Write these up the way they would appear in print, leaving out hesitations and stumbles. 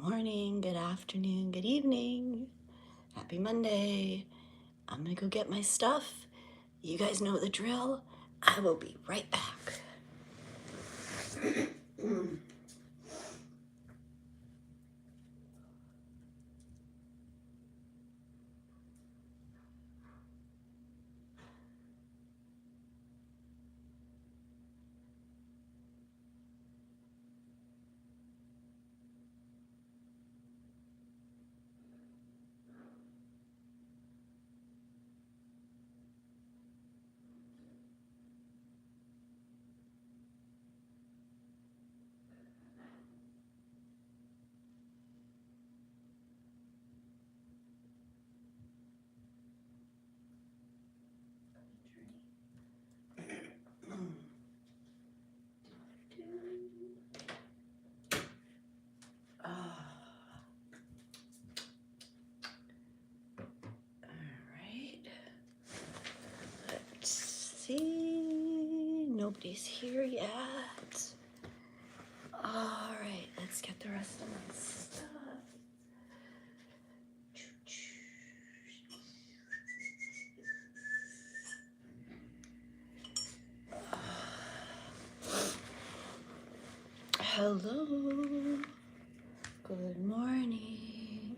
morning, good afternoon, good evening. Happy Monday. I'm gonna go get my stuff. You guys know the drill. I will be right back. Let's see. Nobody's here yet. All right, let's get the rest of my stuff. Hello. Good morning.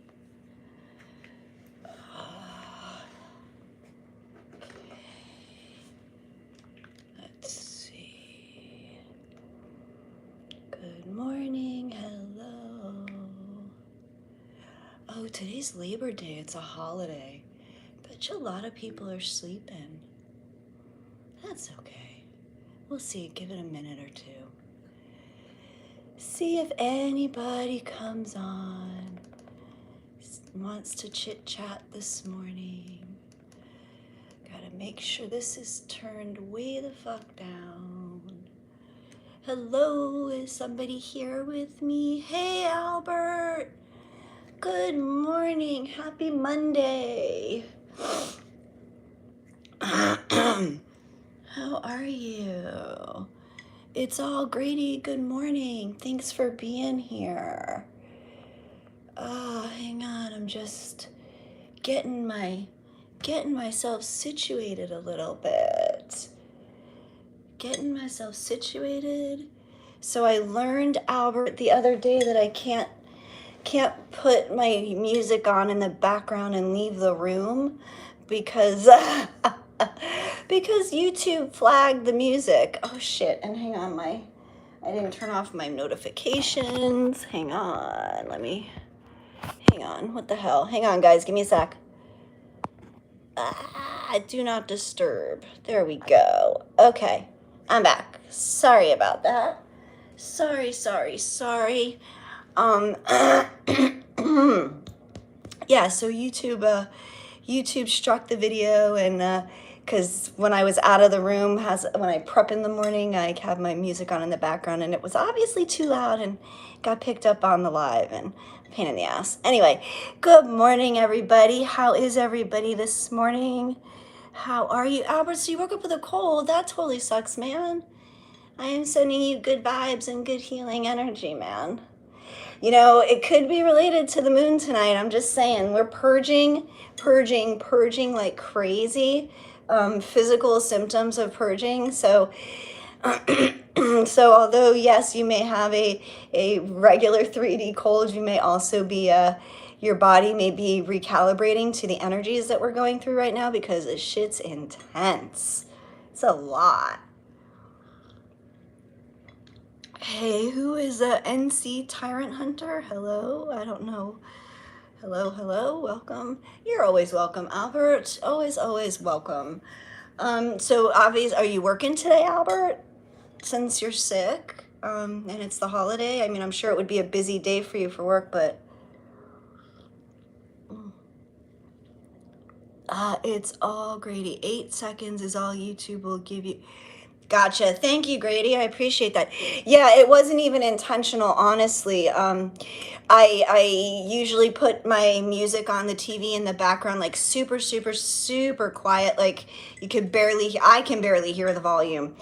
Let's see. Good morning. Hello. Oh, today's Labor Day. It's a holiday. Bet you a lot of people are sleeping. That's okay. We'll see. Give it a minute or two. See if anybody comes on, wants to chit chat this morning. Gotta make sure this is turned way the fuck down. Hello, is somebody here with me? Hey, Albert. Good morning. Happy Monday. How are you? It's all Grady. Good morning. Thanks for being here. Hang on. I'm just getting myself situated a little bit. Getting myself situated. So I learned, Albert, the other day that I can't put my music on in the background and leave the room because because YouTube flagged the music. Oh shit, and hang on, I didn't turn off my notifications. Hang on, what the hell? Hang on, guys, give me a sec. Do not disturb. There we go. Okay, I'm back. Sorry about that. Sorry. Yeah, so YouTube struck the video, and because when I was out of the room, when I prep in the morning, I have my music on in the background, and it was obviously too loud and got picked up on the live, and pain in the ass. Anyway, good morning, everybody. How is everybody this morning? How are you? Albert, so you woke up with a cold. That totally sucks, man. I am sending you good vibes and good healing energy, man. You know, it could be related to the moon tonight. I'm just saying, we're purging like crazy. Physical symptoms of purging. So, so although, yes, you may have a regular 3D cold, you may also be, your body may be recalibrating to the energies that we're going through right now because this shit's intense. It's a lot. Hey, who is a NC Tyrant Hunter? Hello, I don't know. Hello, welcome. You're always welcome, Albert. Always welcome. So obvious, are you working today, Albert? Since you're sick, and it's the holiday. I mean, I'm sure it would be a busy day for you for work, but it's all Grady. 8 seconds is all YouTube will give you. Gotcha. Thank you, Grady. I appreciate that. Yeah, it wasn't even intentional, honestly. I usually put my music on the TV in the background, like super quiet. Like I can barely hear the volume.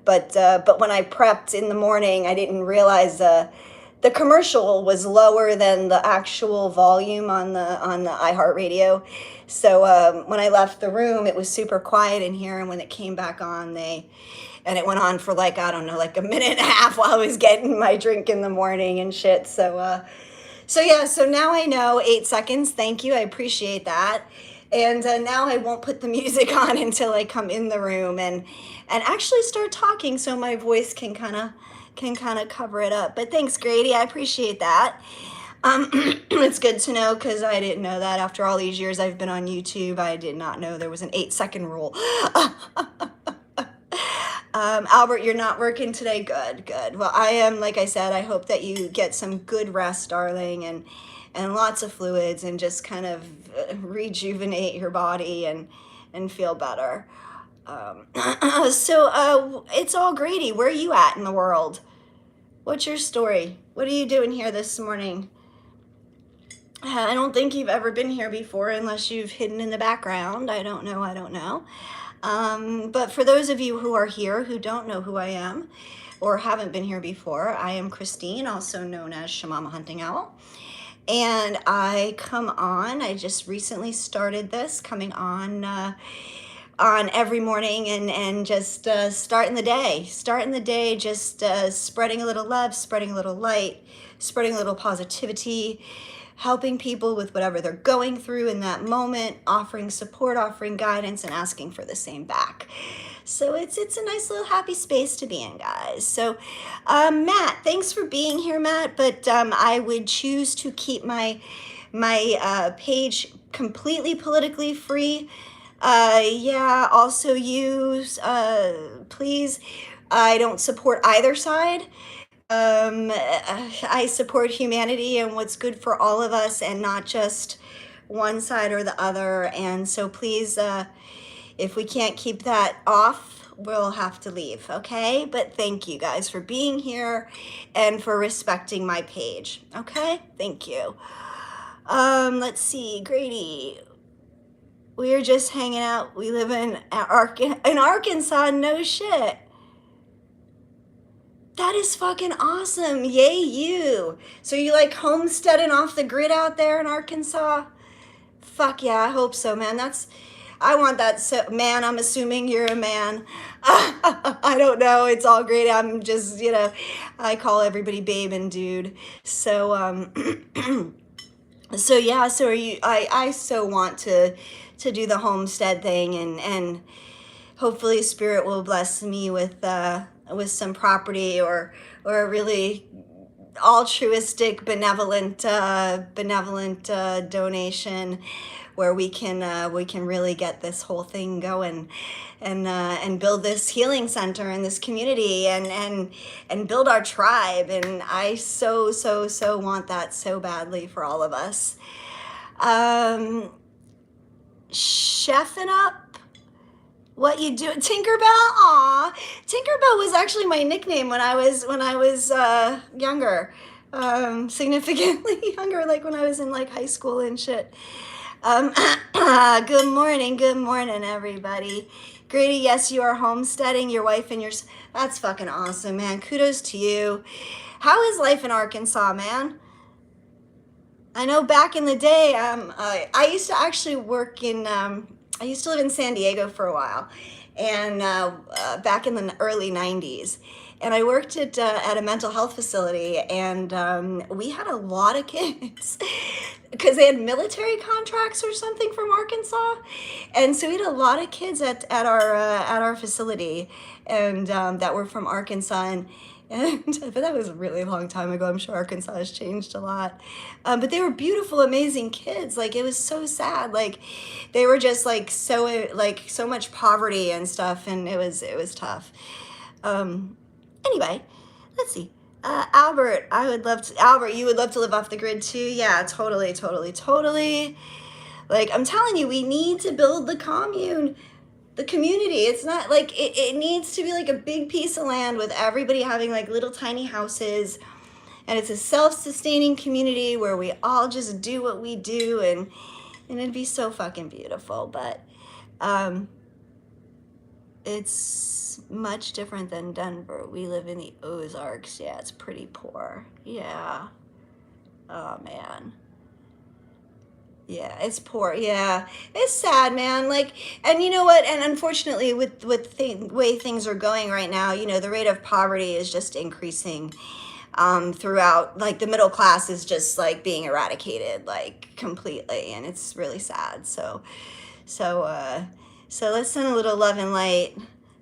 But when I prepped in the morning, I didn't realize the commercial was lower than the actual volume on the iHeartRadio. So when I left the room, it was super quiet in here, and when it came back on, and it went on for like, I don't know, like a minute and a half while I was getting my drink in the morning and shit. So yeah, so now I know 8 seconds. Thank you. I appreciate that. And now I won't put the music on until I come in the room and actually start talking, so my voice can kind of cover it up. But thanks, Grady. I appreciate that. It's good to know, because I didn't know that. After all these years I've been on YouTube, I did not know there was an 8-second rule. Albert, you're not working today? Good, good. Well, I am, like I said, I hope that you get some good rest, darling, and lots of fluids, and just kind of rejuvenate your body and feel better. So it's all Grady. Where are you at in the world? What's your story? What are you doing here this morning? I don't think you've ever been here before, unless you've hidden in the background. I don't know. But for those of you who are here who don't know who I am or haven't been here before, I am Christine, also known as Shamama Hunting Owl. And I just recently started this, coming on every morning and just starting the day, just spreading a little love, spreading a little light, spreading a little positivity, helping people with whatever they're going through in that moment, offering support, offering guidance, and asking for the same back. So it's a nice little happy space to be in, guys. So Matt, thanks for being here, Matt, but I would choose to keep my page completely politically free. Yeah, also use, please, I don't support either side. I support humanity and what's good for all of us, and not just one side or the other. And so please, if we can't keep that off, we'll have to leave, okay? But thank you guys for being here and for respecting my page, okay? Thank you. Let's see, Grady. We are just hanging out. We live in Arkansas. No shit. That is fucking awesome. Yay, you. So you like homesteading off the grid out there in Arkansas? Fuck yeah, I hope so, man. I want that. So, man, I'm assuming you're a man. I don't know. It's all great. I'm just, I call everybody babe and dude. So, so yeah, so are you, I so want to do the homestead thing, and hopefully Spirit will bless me with some property or a really altruistic, benevolent donation, where we can really get this whole thing going, and build this healing center in this community, and build our tribe. And I so want that so badly for all of us. Chefing up. What you do, Tinkerbell? Aw, Tinkerbell was actually my nickname when I was younger, significantly younger, like when I was in like high school and shit. Good morning, everybody. Grady, yes, you are homesteading your wife and that's fucking awesome, man. Kudos to you. How is life in Arkansas, man? I know back in the day, I used to actually work in. I used to live in San Diego for a while, and back in the early 90s. And I worked at a mental health facility, and we had a lot of kids because they had military contracts or something from Arkansas. And so we had a lot of kids at our facility, and that were from Arkansas. But that was a really long time ago. I'm sure Arkansas has changed a lot. But they were beautiful, amazing kids. Like, it was so sad. Like, they were just like so much poverty and stuff, and it was tough. Anyway, let's see. Albert, Albert, you would love to live off the grid too? Yeah, totally. Like, I'm telling you, we need to build the commune. The community. It's not like it needs to be like a big piece of land with everybody having like little tiny houses, and it's a self-sustaining community where we all just do what we do, and it'd be so fucking beautiful. But It's much different than Denver. We live in the Ozarks. Yeah, it's pretty poor. Yeah. Oh man. Yeah, it's poor. Yeah, it's sad, man. Like, and you know what? And unfortunately, with the way things are going right now, the rate of poverty is just increasing throughout. Like, the middle class is just like being eradicated, like completely, and it's really sad. So, so let's send a little love and light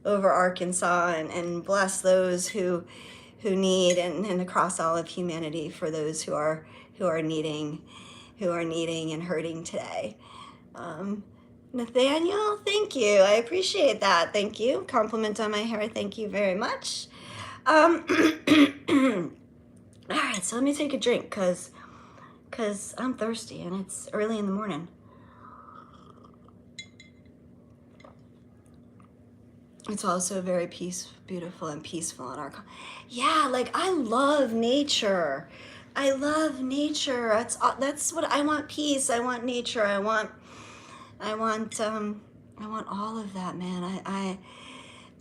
over Arkansas and bless those who need and across all of humanity for those who are needing and hurting today. Nathaniel, thank you. I appreciate that. Thank you. Compliment on my hair. Thank you very much. All right, so let me take a drink because I'm thirsty and it's early in the morning. It's also very beautiful and peaceful in our. Yeah, like I love nature. I love nature. That's what I want. Peace. I want nature. I want all of that, man.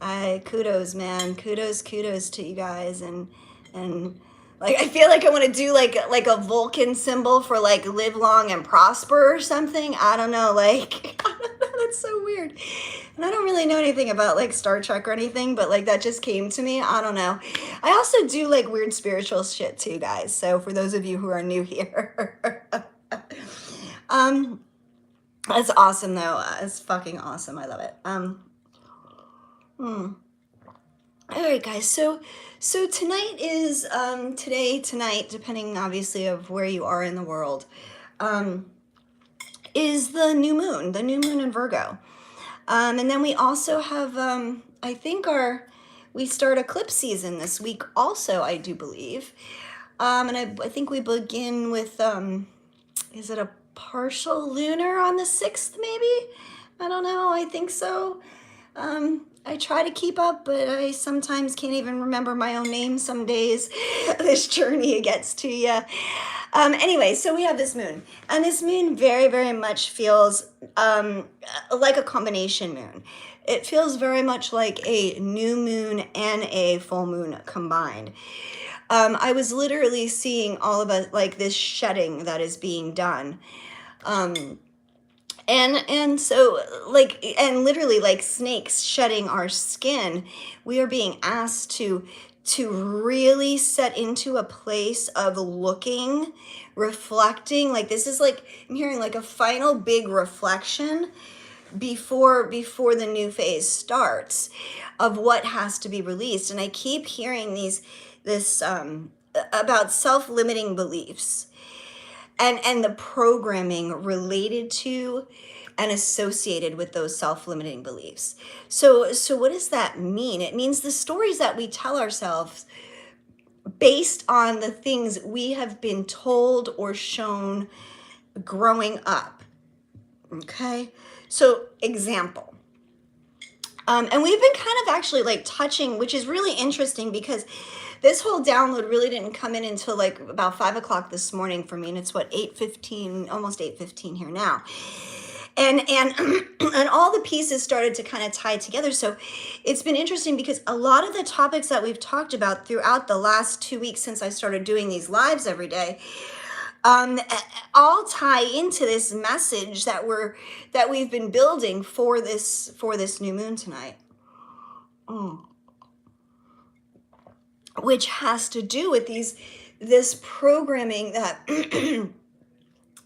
I kudos, man. Kudos to you guys, and like I feel like I want to do like a Vulcan symbol for like live long and prosper or something. I don't know, like I don't know, that's so weird. And I don't really know anything about like Star Trek or anything, but like that just came to me. I don't know. I also do like weird spiritual shit too, guys. So for those of you who are new here, that's awesome though. It's fucking awesome. I love it. All right, guys. So tonight is tonight, depending obviously of where you are in the world, is the new moon in Virgo. And then we also have, I think we start eclipse season this week also, I do believe. And I think we begin with, is it a partial lunar on the 6th maybe? I don't know, I think so. I try to keep up, but I sometimes can't even remember my own name some days. This journey gets to you. Anyway, so we have this moon, and this moon very, very much feels like a combination moon. It feels very much like a new moon and a full moon combined. I was literally seeing all of us like this shedding that is being done. And so like, and literally like snakes shedding our skin, we are being asked to really set into a place of looking, reflecting. Like this is like, I'm hearing like a final big reflection before the new phase starts of what has to be released. And I keep hearing this about self-limiting beliefs and the programming related to and associated with those self-limiting beliefs. So what does that mean? It means the stories that we tell ourselves based on the things we have been told or shown growing up. Okay? So example. And we've been kind of actually like touching, which is really interesting because this whole download really didn't come in until like about 5 o'clock this morning for me. And it's what, 8:15, almost 8:15 here now. And and all the pieces started to kind of tie together. So it's been interesting because a lot of the topics that we've talked about throughout the last 2 weeks since I started doing these lives every day, all tie into this message that we've been building for this new moon tonight. Which has to do with this programming that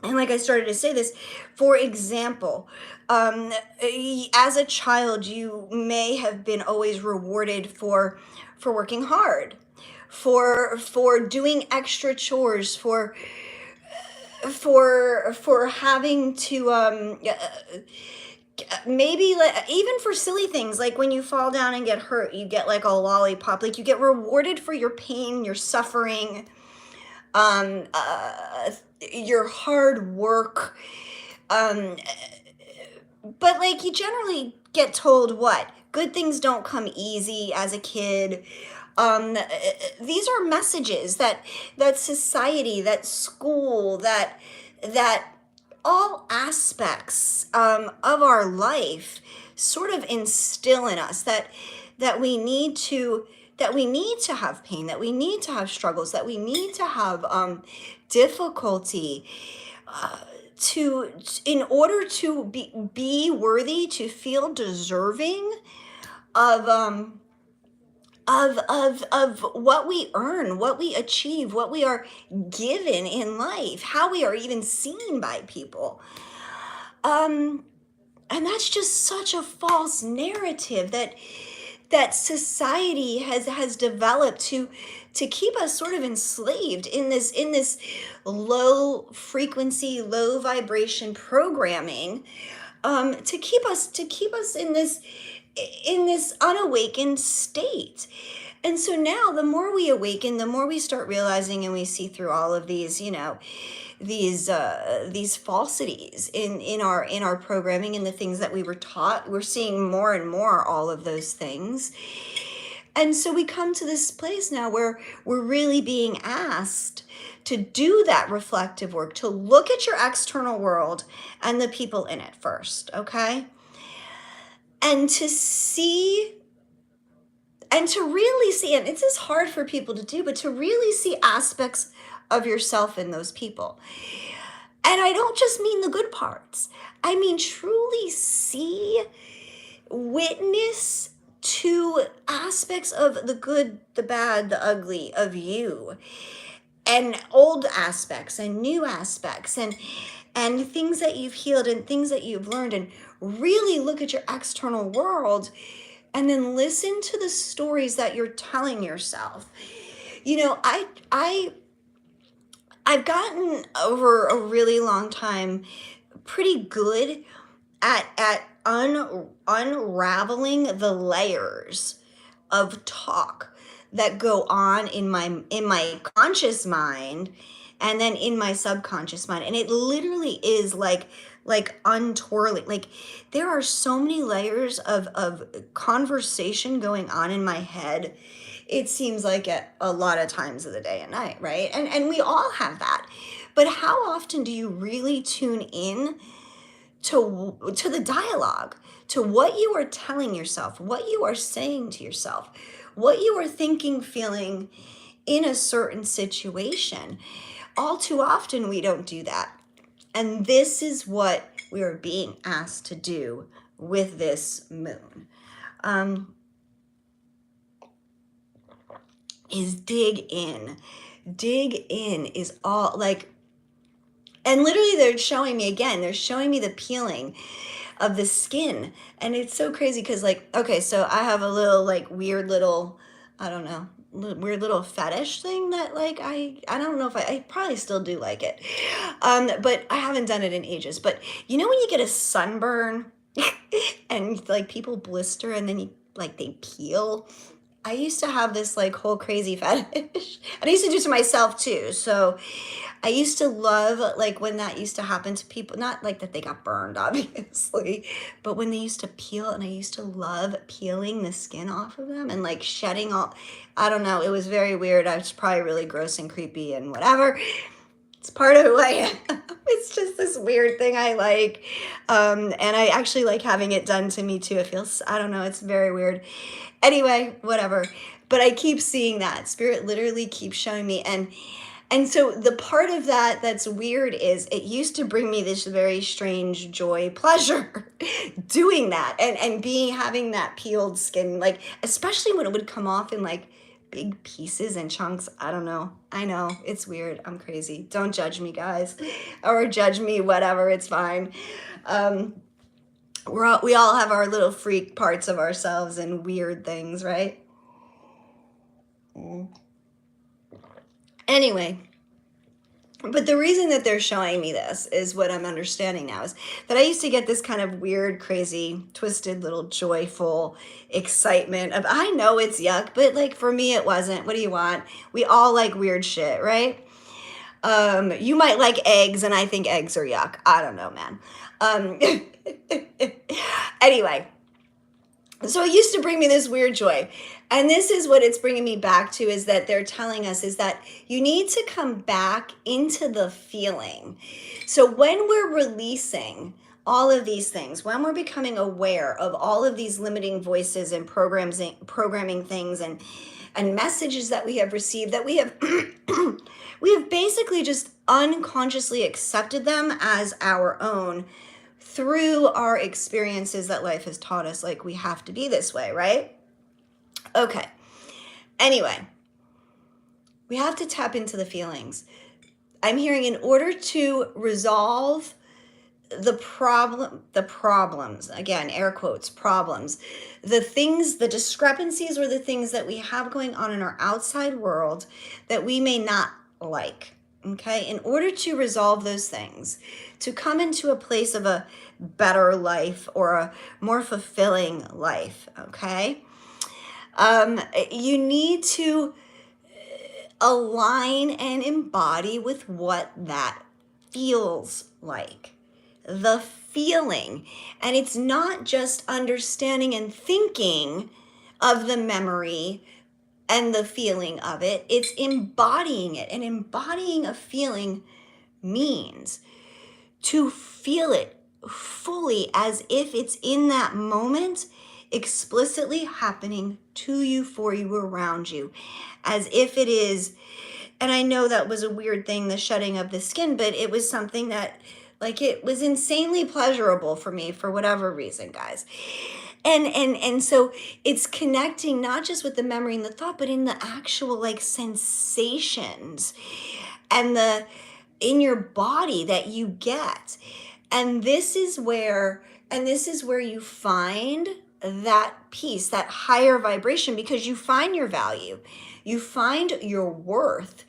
and like I started to say this, for example, as a child, you may have been always rewarded for working hard, for doing extra chores, for having to maybe even for silly things like when you fall down and get hurt, you get like a lollipop, like you get rewarded for your pain, your suffering, your hard work, but like you generally get told what good things don't come easy as a kid. These are messages that society, that school, that all aspects of our life sort of instill in us that we need to have pain, that we need to have struggles, that we need to have difficulty, to in order to be worthy, to feel deserving of of what we earn, what we achieve, what we are given in life, how we are even seen by people. And that's just such a false narrative that society has developed to keep us sort of enslaved in this low frequency, low vibration programming, to keep us in this unawakened state. And so now the more we awaken, the more we start realizing, and we see through all of these, these falsities in our programming and the things that we were taught. We're seeing more and more all of those things. And so we come to this place now where we're really being asked to do that reflective work, to look at your external world and the people in it first, okay? And to see, and to really see, and it's just hard for people to do, but to really see aspects of yourself in those people. And I don't just mean the good parts. I mean truly see, witness to aspects of the good, the bad, the ugly of you, and old aspects and new aspects, and things that you've healed and things that you've learned, and really look at your external world and then listen to the stories that you're telling yourself. I've gotten over a really long time pretty good at unraveling the layers of talk that go on in my conscious mind and then in my subconscious mind. And it literally is like untwirling. Like, there are so many layers of conversation going on in my head. It seems like at a lot of times of the day and night, right? And we all have that. But how often do you really tune in to the dialogue, to what you are telling yourself, what you are saying to yourself, what you are thinking, feeling in a certain situation? All too often we don't do that. And this is what we are being asked to do with this moon. Is dig in. Dig in is all like, and literally they're showing me the peeling of the skin. And it's so crazy because, like, okay, so I have a little like weird little, I don't know, weird little fetish thing that, like, I don't know if I probably still do like it, but I haven't done it in ages. But you know when you get a sunburn and like people blister and then they peel? I used to have this like whole crazy fetish, and I used to do it to myself too. So I used to love like when that used to happen to people, not like that they got burned obviously, but when they used to peel, and I used to love peeling the skin off of them and like shedding all, I don't know, it was very weird. I was probably really gross and creepy and whatever. It's part of who I am. It's just this weird thing I like. And I actually like having it done to me too. It feels, I don't know, it's very weird. Anyway, whatever. But I keep seeing that. Spirit literally keeps showing me. And so the part of that that's weird is it used to bring me this very strange joy, pleasure doing that and having that peeled skin, like, especially when it would come off in like big pieces and chunks. I don't know. I know it's weird. I'm crazy. Don't judge me, guys, or judge me, whatever. It's fine. We all have our little freak parts of ourselves and weird things, right? Anyway, but the reason that they're showing me this is what I'm understanding now is that I used to get this kind of weird, crazy, twisted little joyful excitement of, I know it's yuck, but like for me it wasn't. What do you want? We all like weird shit, right? You might like eggs, and I think eggs are yuck. I don't know, man. Anyway, so it used to bring me this weird joy. And this is what it's bringing me back to, is that they're telling us is that you need to come back into the feeling. So when we're releasing all of these things, when we're becoming aware of all of these limiting voices and programming things and messages that we have received, that we have we have basically just unconsciously accepted them as our own through our experiences that life has taught us, like we have to be this way, right? Okay. Anyway, we have to tap into the feelings. I'm hearing, in order to resolve the problems, again, air quotes, problems, the things, the discrepancies, or the things that we have going on in our outside world that we may not like, okay? In order to resolve those things, to come into a place of a better life or a more fulfilling life, okay? You need to align and embody with what that feels like. The feeling. And it's not just understanding and thinking of the memory and the feeling of it. It's embodying it. And embodying a feeling means to feel it fully as if it's in that moment, explicitly happening to you, for you, around you, as if it is. And I know that was a weird thing, the shedding of the skin, but it was something that, like, it was insanely pleasurable for me for whatever reason, guys. And so it's connecting not just with the memory and the thought, but in the actual, like, sensations and the in your body that you get. And this is where you find that peace, that higher vibration, because you find your value, you find your worth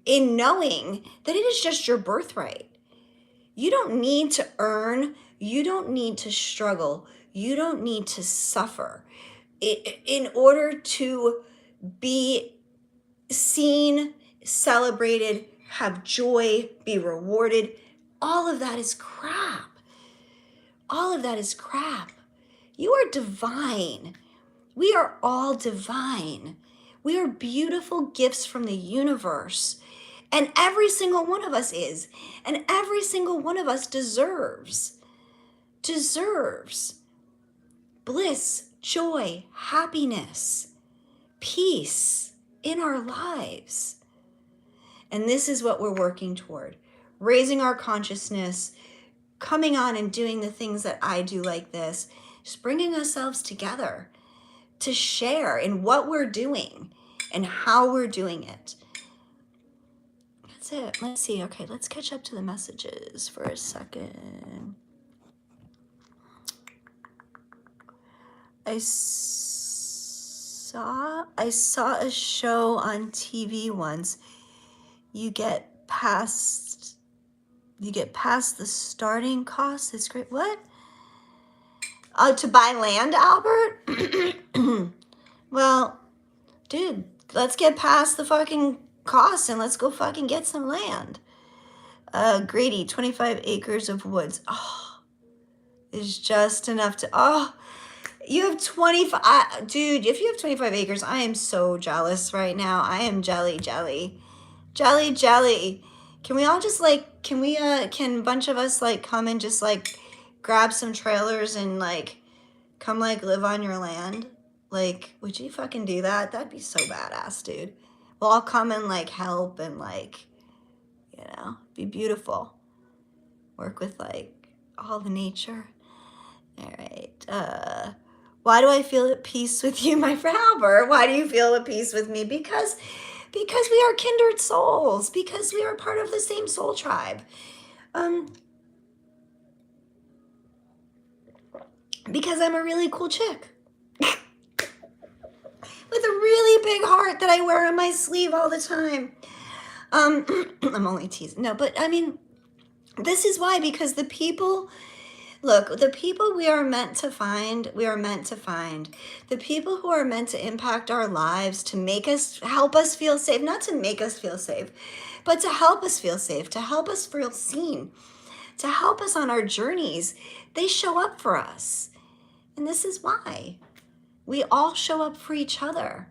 in knowing that it is just your birthright. You don't need to earn, you don't need to struggle, you don't need to suffer in order to be seen, celebrated, have joy, be rewarded. All of that is crap. All of that is crap. You are divine. We are all divine. We are beautiful gifts from the universe. And every single one of us is. And every single one of us deserves bliss, joy, happiness, peace in our lives. And this is what we're working toward. Raising our consciousness, coming on and doing the things that I do like this, just bringing ourselves together to share in what we're doing and how we're doing it. That's it. Let's see. Okay, let's catch up to the messages for a second. I saw a show on TV once. You get past the starting cost. It's great. What? Oh, to buy land, Albert? Well, dude, let's get past the fucking cost and let's go fucking get some land. Grady, 25 acres of woods. Oh, is just enough to, oh, you have 25, dude, if you have 25 acres, I am so jealous right now. I am jelly. Can we all just, like, can a bunch of us, like, come and just, like, grab some trailers and, like, come, like, live on your land? Like, would you fucking do that? That'd be so badass, dude. We'll all come and, like, help and, like, you know, be beautiful. Work with, like, all the nature. All right. Why do I feel at peace with you, my friend Albert? Why do you feel at peace with me? Because we are kindred souls. Because we are part of the same soul tribe. Because I'm a really cool chick. With a really big heart that I wear on my sleeve all the time. I'm only teasing. No, but I mean, this is why, because the people, look, the people we are meant to find, the people who are meant to impact our lives, to make us, help us feel safe, not to make us feel safe, but to help us feel safe, to help us feel seen, to help us on our journeys. They show up for us. And this is why. We all show up for each other.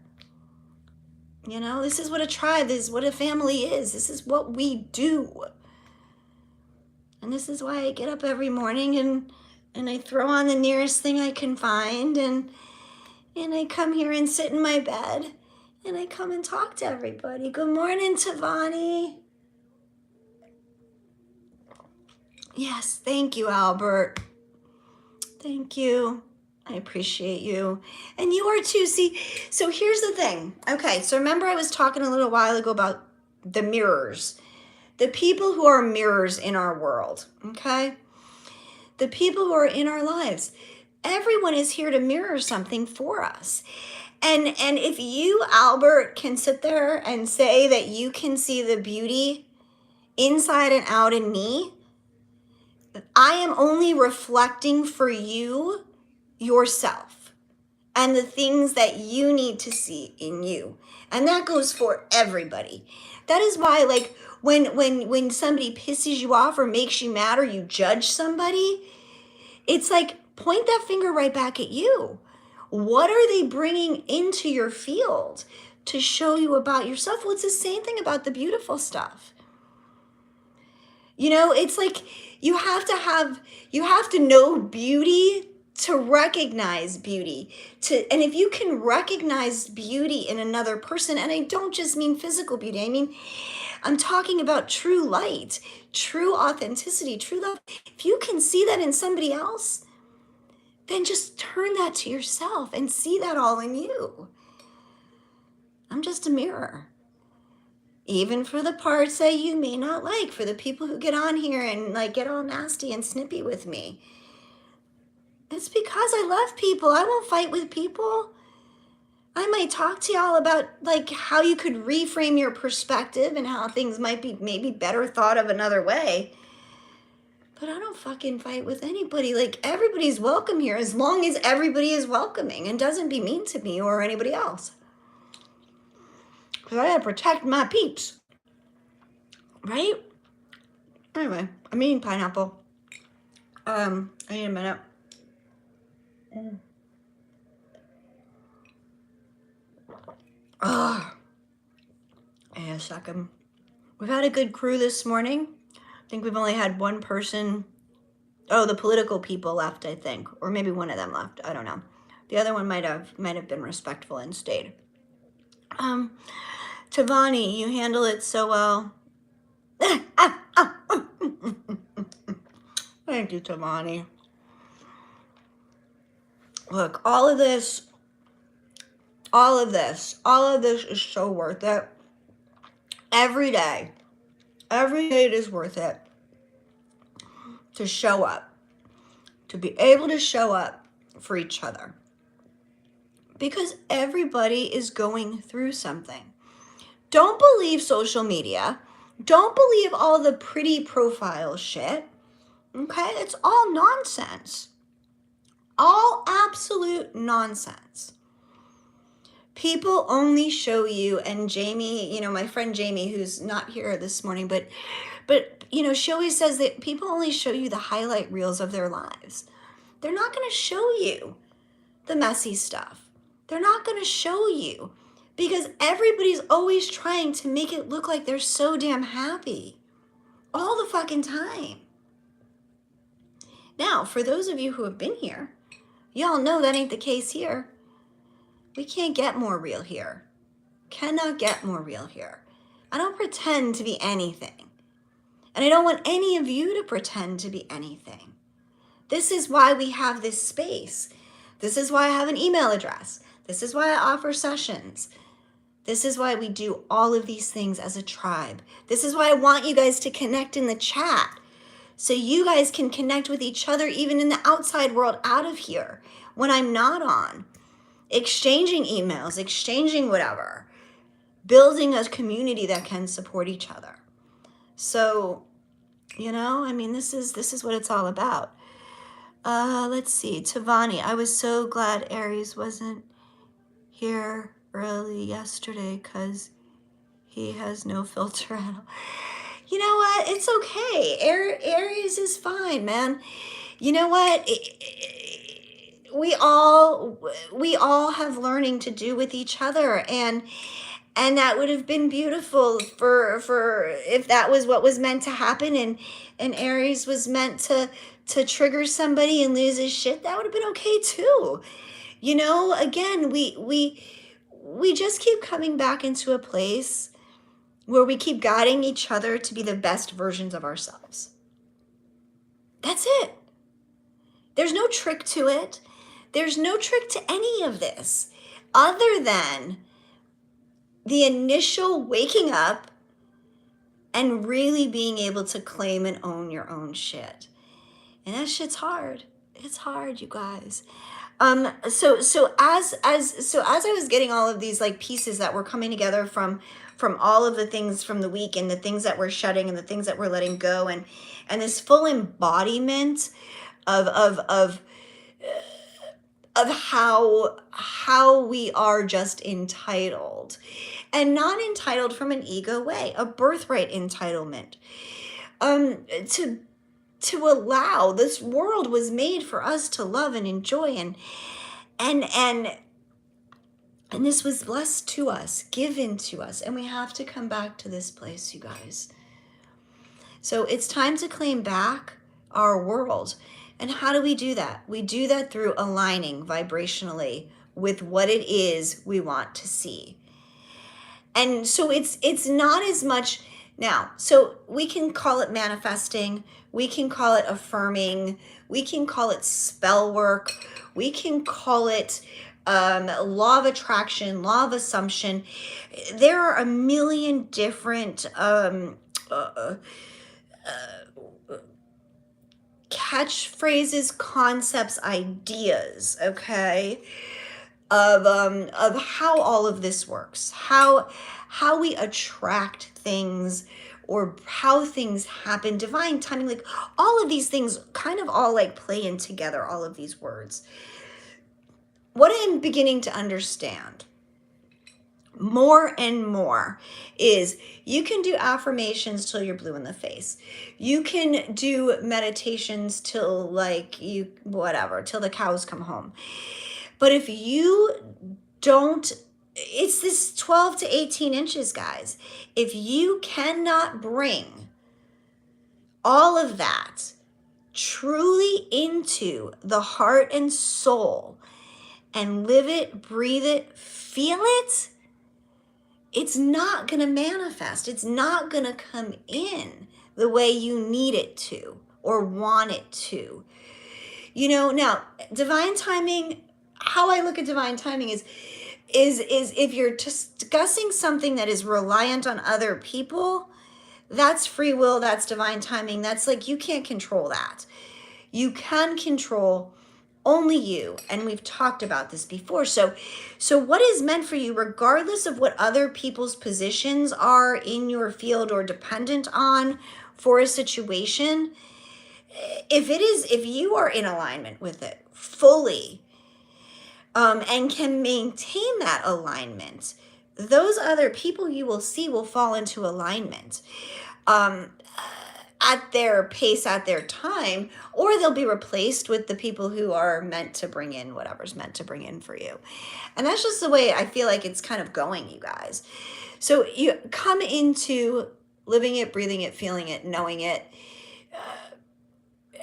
You know, this is what a tribe is, what a family is. This is what we do. And this is why I get up every morning and I throw on the nearest thing I can find, and I come here and sit in my bed and I come and talk to everybody. Good morning, Tani. Yes, thank you, Albert. Thank you. I appreciate you. And you are too. See, so here's the thing. Okay, so remember I was talking a little while ago about the mirrors. The people who are mirrors in our world, okay? The people who are in our lives. Everyone is here to mirror something for us. And if you, Albert, can sit there and say that you can see the beauty inside and out in me, I am only reflecting for you yourself and the things that you need to see in you. And that goes for everybody. That is why, like, when somebody pisses you off or makes you mad or you judge somebody, it's like, point that finger right back at you. What are they bringing into your field to show you about yourself? Well, it's the same thing about the beautiful stuff. You know, it's like you have to know beauty to recognize beauty. And if you can recognize beauty in another person, and I don't just mean physical beauty, I mean, I'm talking about true light, true authenticity, true love. If you can see that in somebody else, then just turn that to yourself and see that all in you. I'm just a mirror. Even for the parts that you may not like, for the people who get on here and like get all nasty and snippy with me. It's because I love people. I won't fight with people. I might talk to y'all about like how you could reframe your perspective and how things might be maybe better thought of another way. But I don't fucking fight with anybody. Like, everybody's welcome here as long as everybody is welcoming and doesn't be mean to me or anybody else. Because I gotta protect my peeps. Right? Anyway, I'm eating pineapple. I need a minute. And a second. We've had a good crew this morning. I think we've only had one person. Oh, the political people left, I think. Or maybe one of them left. I don't know. The other one might have been respectful and stayed. Tavani, you handle it so well. Thank you, Tavani. Look, all of this is so worth it. Every day it is worth it to show up, to be able to show up for each other. Because everybody is going through something. Don't believe social media. Don't believe all the pretty profile shit. Okay? It's all nonsense. All absolute nonsense. People only show you, and Jamie, you know, my friend Jamie, who's not here this morning, but you know, she always says that people only show you the highlight reels of their lives. They're not going to show you the messy stuff. They're not going to show you, because everybody's always trying to make it look like they're so damn happy all the fucking time. Now, for those of you who have been here, y'all know that ain't the case here. We can't get more real here. Cannot get more real here. I don't pretend to be anything. And I don't want any of you to pretend to be anything. This is why we have this space. This is why I have an email address. This is why I offer sessions. This is why we do all of these things as a tribe. This is why I want you guys to connect in the chat, so you guys can connect with each other even in the outside world out of here when I'm not on. Exchanging emails, exchanging whatever. Building a community that can support each other. So, you know, I mean, this is what it's all about. Let's see, Tavani, I was so glad Aries wasn't here early yesterday because he has no filter at all. You know what? It's okay. Aries is fine, man. You know what? We all have learning to do with each other, and And that would have been beautiful for if that was what was meant to happen, and Aries was meant to trigger somebody and lose his shit, that would have been okay too. You know, again, we just keep coming back into a place where we keep guiding each other to be the best versions of ourselves. That's it. There's no trick to it. There's no trick to any of this other than the initial waking up and really being able to claim and own your own shit. And that shit's hard. It's hard, you guys. So as I was getting all of these like pieces that were coming together from all of the things from the week, and the things that we're shedding and the things that we're letting go, and this full embodiment of how we are just entitled, and not entitled from an ego way, a birthright entitlement, to allow, this world was made for us to love and enjoy, and this was blessed to us, given to us, and we have to come back to this place, you guys. So it's time to claim back our world. And how do we do that? We do that through aligning vibrationally with what it is we want to see. And so it's not as much now. So we can call it manifesting. We can call it affirming. We can call it spell work. We can call it law of attraction, law of assumption. There are a million different catchphrases, concepts, ideas, okay, of how all of this works, how we attract things, or how things happen, divine timing, like all of these things kind of all like play in together, all of these words. What I'm beginning to understand more and more is you can do affirmations till you're blue in the face. You can do meditations till like you, whatever, till the cows come home. But if you don't, it's this 12 to 18 inches, guys. If you cannot bring all of that truly into the heart and soul and live it, breathe it, feel it, it's not going to manifest. It's not going to come in the way you need it to or want it to. You know, now, divine timing, how I look at divine timing is if you're discussing something that is reliant on other people, that's free will, that's divine timing. That's like, you can't control that. You can control only you, and we've talked about this before. So what is meant for you, regardless of what other people's positions are in your field or dependent on for a situation, if you are in alignment with it fully, and can maintain that alignment, those other people you will see will fall into alignment at their pace, at their time, or they'll be replaced with the people who are meant to bring in whatever's meant to bring in for you. And that's just the way I feel like it's kind of going, you guys. So you come into living it, breathing it, feeling it, knowing it,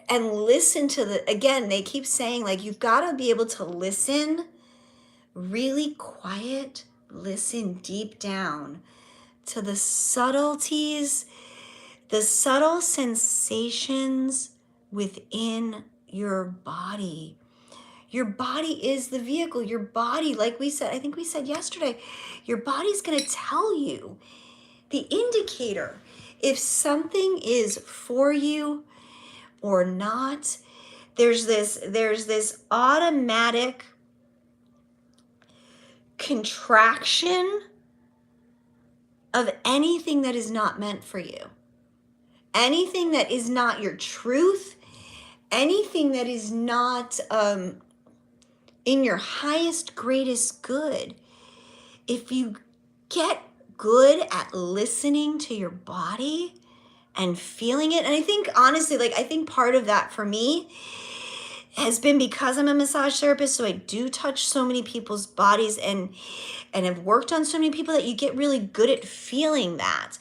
and listen to the, again, they keep saying like, you've got to be able to listen really quiet, listen deep down to the subtleties, the subtle sensations within your body. Your body is the vehicle. Your body, like we said, I think we said yesterday, your body's going to tell you, the indicator, if something is for you or not. There's this automatic contraction of anything that is not meant for you. Anything that is not your truth, anything that is not in your highest, greatest good. If you get good at listening to your body and feeling it, and I think honestly, like I think part of that for me has been because I'm a massage therapist, so I do touch so many people's bodies and have worked on so many people that you get really good at feeling that.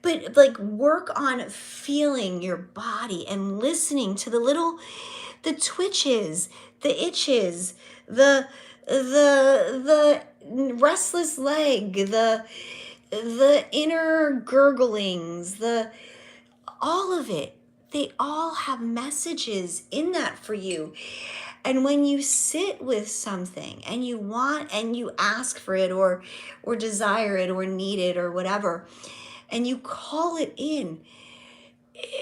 But like, work on feeling your body and listening to the twitches, the itches, the restless leg, the inner gurglings, all of it. They all have messages in that for you. And when you sit with something and you want and you ask for it or desire it or need it or whatever, and you call it in,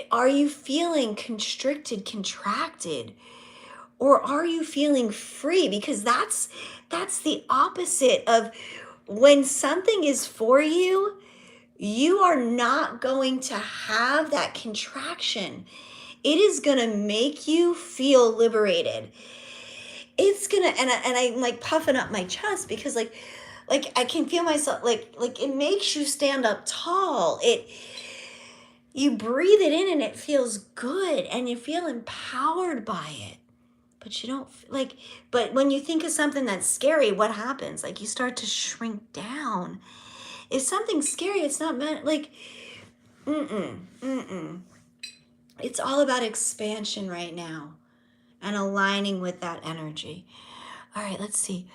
are you feeling constricted, contracted? Or are you feeling free? Because that's the opposite of when something is for you, you are not going to have that contraction. It is going to make you feel liberated. It's going to, and I'm like puffing up my chest because like I can feel myself, like it makes you stand up tall. You breathe it in and it feels good and you feel empowered by it. But you don't but when you think of something that's scary, what happens? Like, you start to shrink down. If something's scary, it's not meant It's all about expansion right now and aligning with that energy. All right, let's see.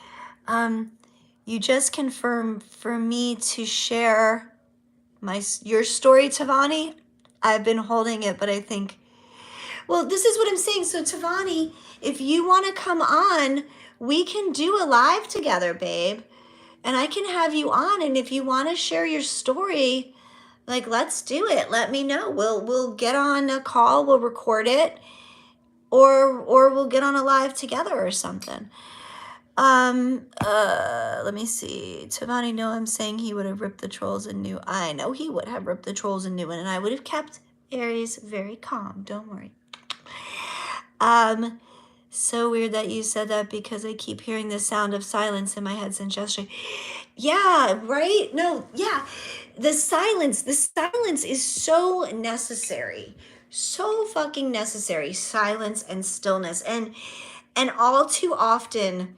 You just confirmed for me to share your story, Tavani. I've been holding it, but I think, well, this is what I'm saying. So Tavani, if you want to come on, we can do a live together, babe. And I can have you on. And if you want to share your story, like, let's do it. Let me know. We'll get on a call. We'll record it, or we'll get on a live together or something. Let me see. Tavani, no, I'm saying he would have ripped the trolls and knew. I know he would have ripped the trolls and knew it, and I would have kept Aries very calm. Don't worry. So weird that you said that because I keep hearing the sound of silence in my head since yesterday. Yeah, right? No, yeah. The silence is so necessary. So fucking necessary. Silence and stillness. And all too often,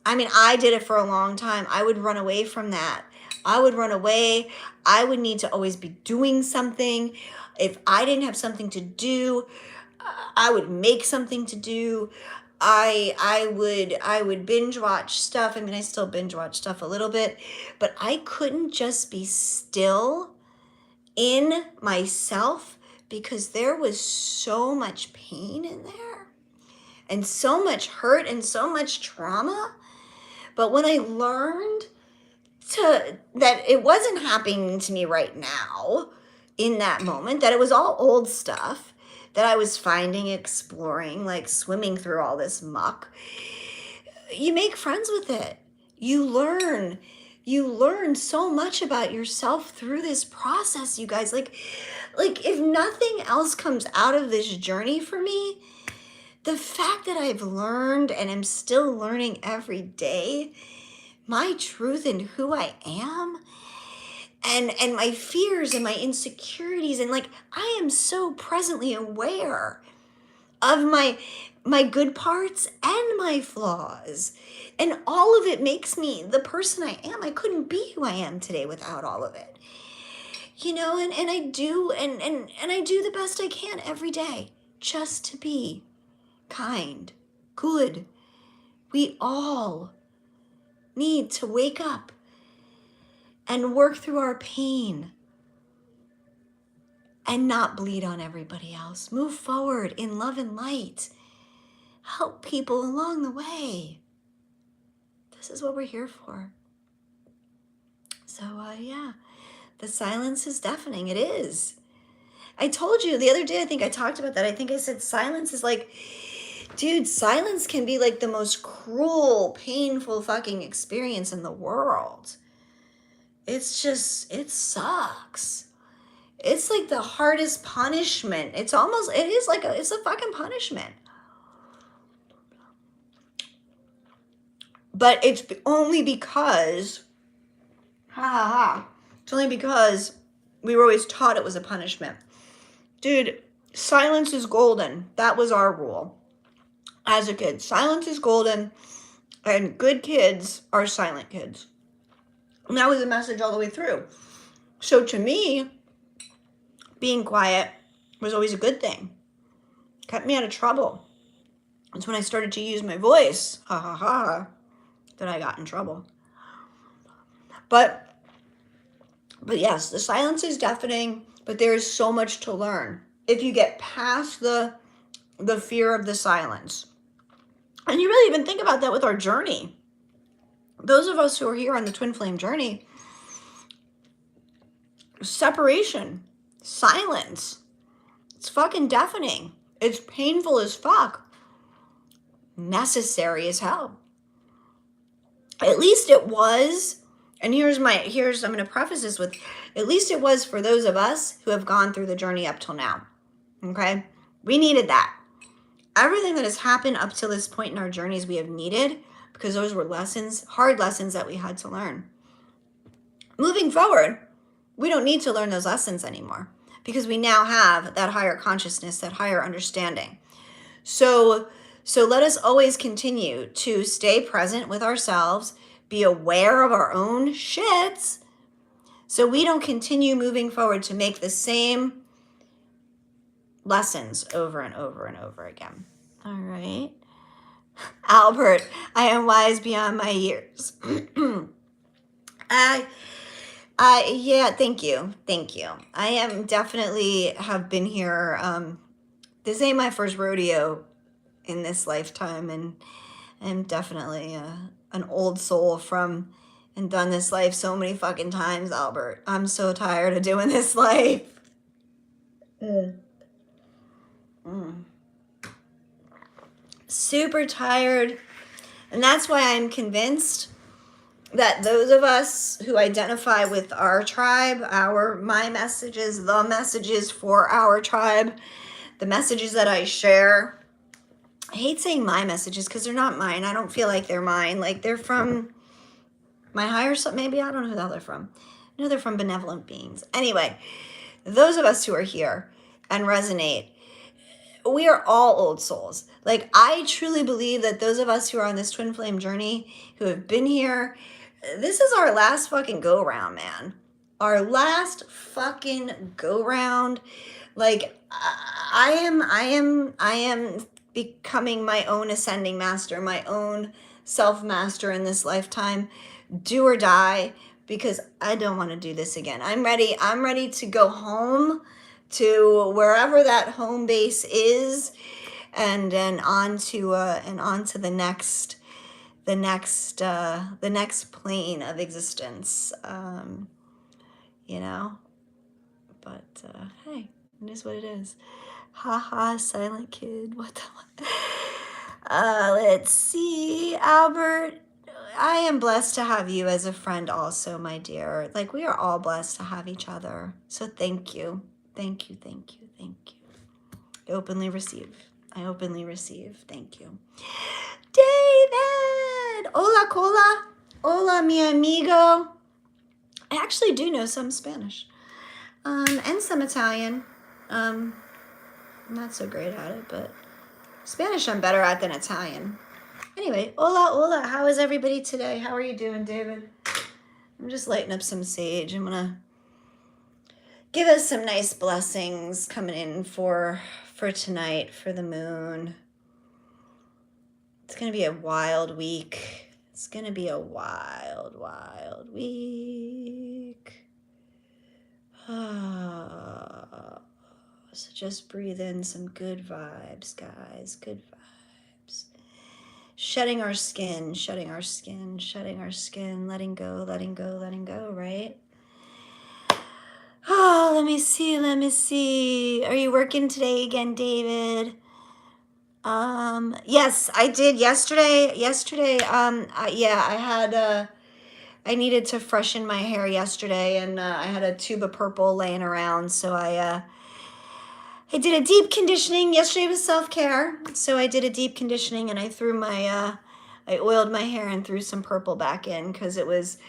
I mean, I did it for a long time. I would run away from that. I would run away. I would need to always be doing something. If I didn't have something to do, I would make something to do. I would binge watch stuff. I mean, I still binge watch stuff a little bit, but I couldn't just be still in myself because there was so much pain in there and so much hurt and so much trauma. But when I learned that it wasn't happening to me right now in that moment, that it was all old stuff that I was finding, exploring, like swimming through all this muck, you make friends with it. You learn so much about yourself through this process, you guys. Like if nothing else comes out of this journey for me, the fact that I've learned and am still learning every day my truth and who I am, and my fears and my insecurities, and like, I am so presently aware of my good parts and my flaws, and all of it makes me the person I am. I couldn't be who I am today without all of it, you know. And I do and I do the best I can every day just to be kind, good. We all need to wake up and work through our pain and not bleed on everybody else. Move forward in love and light. Help people along the way. This is what we're here for. So, yeah, the silence is deafening. It is. I told you the other day, I think I talked about that. I think I said silence is like, dude, silence can be like the most cruel, painful fucking experience in the world. It's just, it sucks. It's like the hardest punishment. It's a fucking punishment. But it's only because, it's only because we were always taught it was a punishment. Dude, silence is golden. That was our rule. as a kid. Silence is golden, and good kids are silent kids. And that was a message all the way through. So to me, being quiet was always a good thing. Kept me out of trouble. It's when I started to use my voice, that I got in trouble. But yes, the silence is deafening, but there is so much to learn if you get past the fear of the silence. And you really even think about that with our journey. Those of us who are here on the twin flame journey, separation, silence, it's fucking deafening. It's painful as fuck. Necessary as hell. At least it was, and I'm going to preface this with, at least it was for those of us who have gone through the journey up till now. Okay? We needed that. Everything that has happened up to this point in our journeys we have needed, because those were lessons, hard lessons that we had to learn. Moving forward, we don't need to learn those lessons anymore because we now have that higher consciousness, that higher understanding. So let us always continue to stay present with ourselves, be aware of our own shits, so we don't continue moving forward to make the same lessons over and over and over again. All right. Albert, I am wise beyond my years. Yeah, thank you. I am definitely have been here. This ain't my first rodeo in this lifetime, and I'm definitely an old soul from and done this life so many fucking times, Albert. I'm so tired of doing this life. Super tired. And that's why I'm convinced that those of us who identify with our tribe, my messages, the messages for our tribe, the messages that I share, I hate saying my messages because they're not mine. I don't feel like they're mine. Like they're from my higher self. Maybe, I don't know who the hell they're from. No, they're from benevolent beings. Anyway, those of us who are here and resonate, we are all old souls. Like, I truly believe that those of us who are on this twin flame journey, who have been here, this is our last fucking go round, man. Our last fucking go round. Like, I am becoming my own ascending master, my own self-master in this lifetime. Do or die, because I don't want to do this again. I'm ready to go home to wherever that home base is, and then on to the next plane of existence. But hey, it is what it is. Haha, silent kid. What the? Let's see, Albert. I am blessed to have you as a friend also, my dear. Like, we are all blessed to have each other. So thank you. Thank you. I openly receive. Thank you. David! Hola, cola. Hola, mi amigo. I actually do know some Spanish. And some Italian. I'm not so great at it, but Spanish I'm better at than Italian. Anyway, hola. How is everybody today? How are you doing, David? I'm just lighting up some sage. I'm gonna give us some nice blessings coming in for tonight, for the moon. It's gonna be a wild week. It's gonna be a wild week. So just breathe in some good vibes, guys. Good vibes. Shedding our skin, letting go, right? Oh, let me see. Are you working today again, David? Yes, I did yesterday. I needed to freshen my hair yesterday, and I had a tube of purple laying around, so I did a deep conditioning. Yesterday was self-care, so I did a deep conditioning, and I oiled my hair and threw some purple back in because it was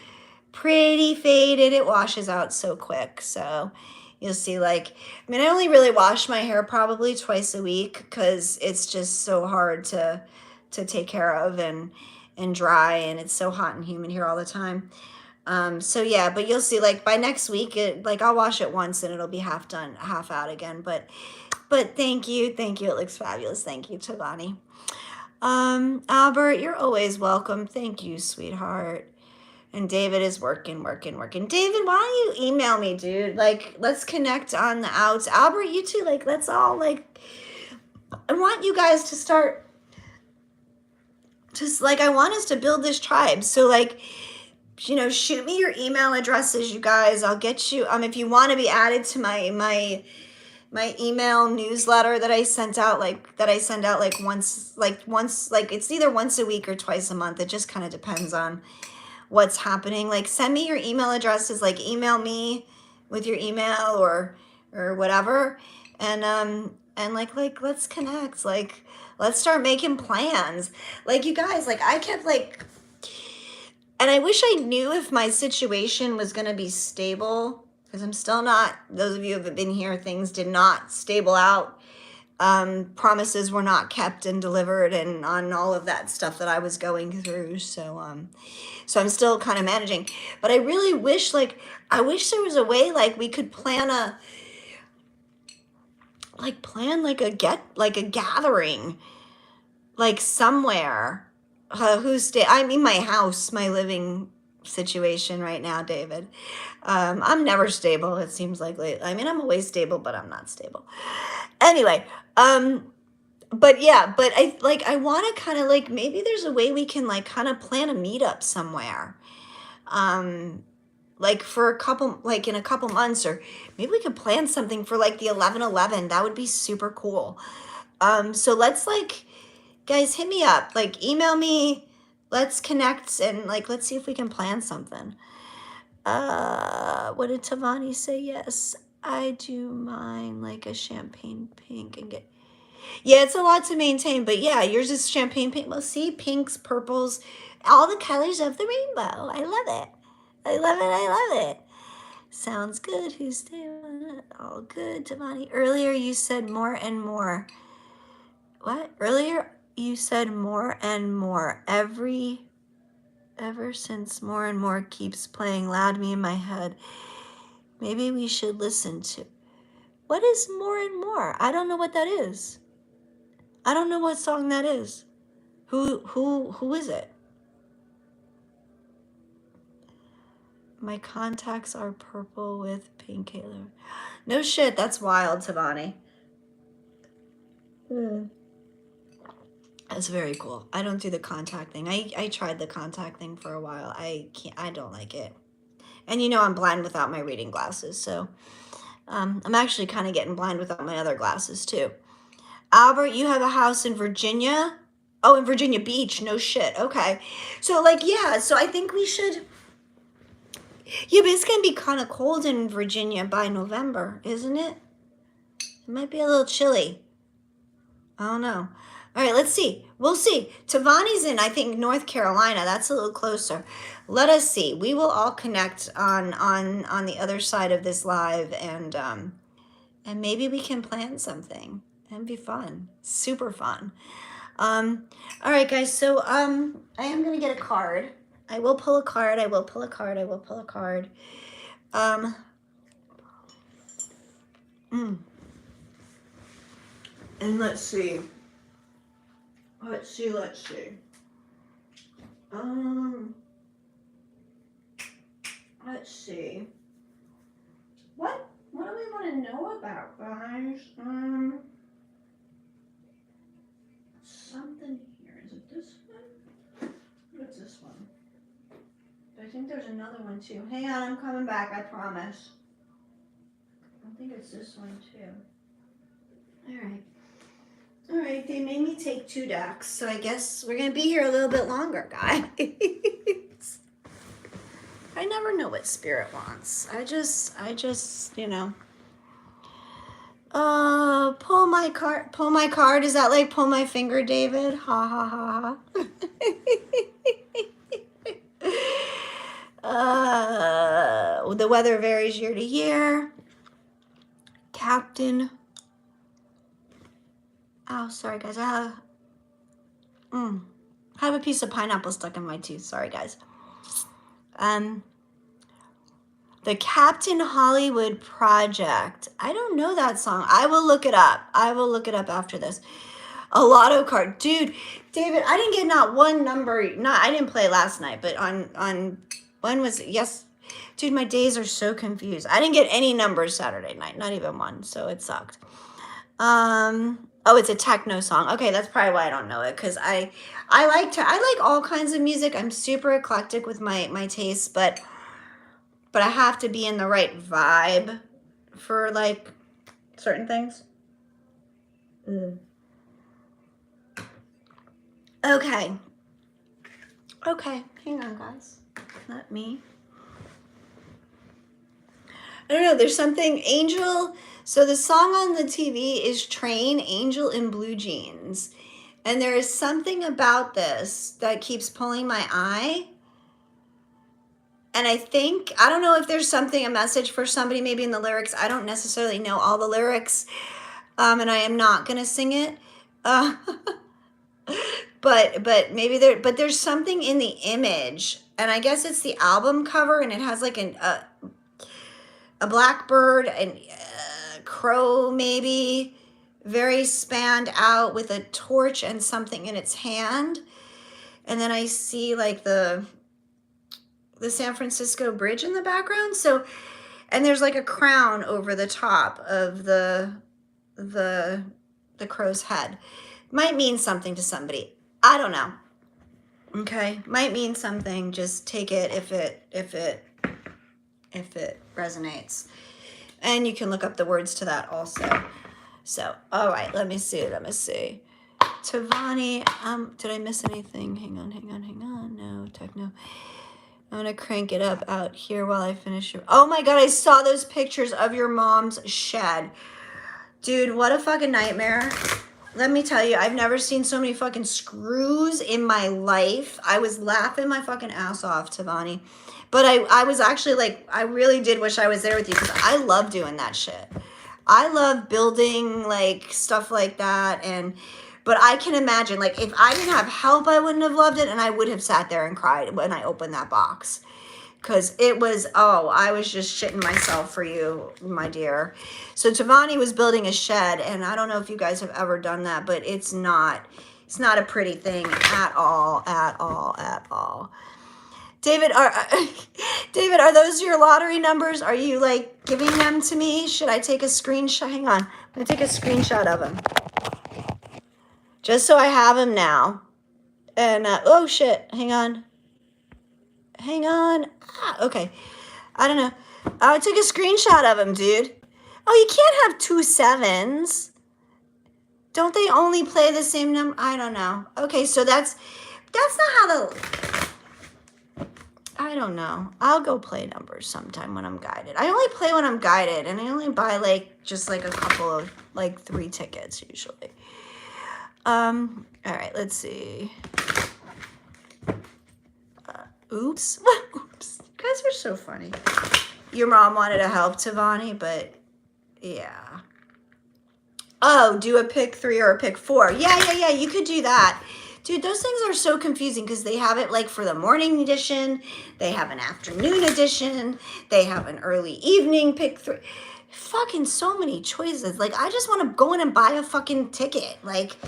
pretty faded. It washes out so quick, so, you'll see, like, I mean, I only really wash my hair probably twice a week because it's just so hard to take care of and dry, and it's so hot and humid here all the time. So yeah, but you'll see, like, by next week, I'll wash it once and it'll be half done, half out again. But thank you. It looks fabulous. Thank you, Tavani. Albert, you're always welcome. Thank you, sweetheart. And David is working. David, why don't you email me, dude? Like, let's connect on the outs. Albert, you too. Like, let's all, like, I want you guys to start, just, like, I want us to build this tribe. So, like, you know, shoot me your email addresses, you guys. I'll get you, if you want to be added to my email newsletter that I sent out, like, once, it's either once a week or twice a month. It just kind of depends on what's happening. Like, send me your email addresses, like, email me with your email or whatever. And like, let's connect. Like, let's start making plans. Like, you guys, like, I kept, like, and I wish I knew if my situation was going to be stable, because I'm still not. Those of you who have been here, things did not stable out. Promises were not kept and delivered, and on all of that stuff that I was going through. So I'm still kind of managing. But I really wish, like, there was a way, like, we could plan a gathering, like, somewhere. I'm in my house, my living situation right now, David. I'm never stable, it seems like lately. I mean, I'm always stable, but I'm not stable. Anyway, but yeah, but I want to kind of, like, maybe there's a way we can, like, kind of plan a meetup somewhere. Like, for a couple, like, in a couple months, or maybe we could plan something for, like, the 11/11. That would be super cool. So let's, like, guys, hit me up, like, email me, let's connect, and, like, let's see if we can plan something. What did Tavani say? Yes, I do mine like a champagne pink and get, yeah, it's a lot to maintain, but yeah, yours is champagne pink. Well, see, pinks, purples, all the colors of the rainbow. I love it. Sounds good. Who's doing it? All good, Tavani. Earlier you said more and more. What? Earlier you said more and more. Ever since more and more keeps playing loud me in my head. Maybe we should listen to. What is more and more? I don't know what that is. I don't know what song that is. Who is it? My contacts are purple with pink halo. No shit, that's wild, Tavani. That's very cool. I don't do the contact thing. I tried the contact thing for a while. I don't like it. And you know I'm blind without my reading glasses, so I'm actually kind of getting blind without my other glasses too. Albert, you have a house in Virginia? Oh, in Virginia Beach. No shit. Okay. So, like, yeah, so I think we should. Yeah, but it's going to be kind of cold in Virginia by November, isn't it? It might be a little chilly. I don't know. All right, let's see. We'll see. Tavani's in, I think, North Carolina. That's a little closer. Let us see. We will all connect on the other side of this live, and maybe we can plan something. That'd be fun. Super fun. All right, guys. So I am gonna get a card. I will pull a card. And let's see. Let's see. Let's see. What do we want to know about, guys? Something here. Is it this one? What's this one? I think there's another one too. Hang on, I'm coming back, I promise. I think it's this one too. All right, they made me take 2 decks, so I guess we're gonna be here a little bit longer, guys. I never know what spirit wants. I just, you know. Pull my card. Is that like pull my finger, David? Ha ha ha ha. The weather varies year to year. Captain. Oh, sorry guys. I have a piece of pineapple stuck in my tooth. Sorry guys. The Captain Hollywood Project. I don't know that song. I will look it up. I will look it up after this. A lotto card. Dude, David, I didn't get not one number. I didn't play last night, but on when was it? Yes. Dude, my days are so confused. I didn't get any numbers Saturday night, not even one, so it sucked. Oh, it's a techno song. Okay, that's probably why I don't know it, because I like all kinds of music. I'm super eclectic with my tastes, but I have to be in the right vibe for like certain things. Okay. Okay, hang on guys. Let me. I don't know, there's something, Angel, so the song on the TV is Train, Angel in Blue Jeans. And there is something about this that keeps pulling my eye. And I don't know if there's a message for somebody maybe in the lyrics. I don't necessarily know all the lyrics. And I am not going to sing it. But maybe there's something in the image. And I guess it's the album cover, and it has like a blackbird and crow maybe, very spanned out with a torch and something in its hand. And then I see like the San Francisco Bridge in the background. So, and there's like a crown over the top of the crow's head. Might mean something to somebody. I don't know. Okay, might mean something. Just take it if it resonates. And you can look up the words to that also. So, all right, let me see. Tavani, did I miss anything? Hang on. No, techno. I'm gonna crank it up out here while I finish. Oh my God, I saw those pictures of your mom's shed. Dude, what a fucking nightmare. Let me tell you, I've never seen so many fucking screws in my life. I was laughing my fucking ass off, Tavani. But I was actually like, I really did wish I was there with you, because I love doing that shit. I love building like stuff like that. But I can imagine, like, if I didn't have help, I wouldn't have loved it. And I would have sat there and cried when I opened that box. Because it was, I was just shitting myself for you, my dear. So Tavani was building a shed, and I don't know if you guys have ever done that, but it's not a pretty thing at all. David, are those your lottery numbers? Are you like giving them to me? Should I take a screenshot? Hang on, I'm gonna take a screenshot of them. Just so I have them now. And, oh shit, hang on. Okay. I don't know. I took a screenshot of him, dude. Oh, you can't have 2 7s. Don't they only play the same number? I don't know. Okay, so that's not how I don't know. I'll go play numbers sometime when I'm guided. I only play when I'm guided, and I only buy like just like a couple of like 3 tickets usually. All right, let's see. Oops. Oops. You guys are so funny. Your mom wanted to help Tavani, but yeah. Oh, do a pick 3 or a pick 4. Yeah. You could do that. Dude, those things are so confusing because they have it like for the morning edition. They have an afternoon edition. They have an early evening pick 3. Fucking so many choices. Like, I just want to go in and buy a fucking ticket. Like,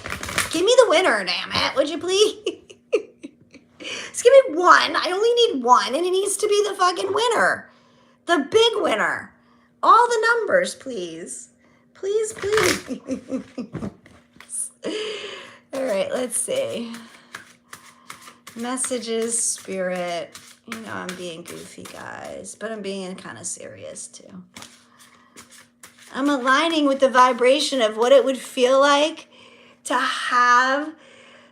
give me the winner, damn it. Would you please? Just give me one. I only need one, and it needs to be the fucking winner. The big winner. All the numbers, please. Please. All right, let's see. Messages, spirit. You know, I'm being goofy, guys, but I'm being kind of serious, too. I'm aligning with the vibration of what it would feel like to have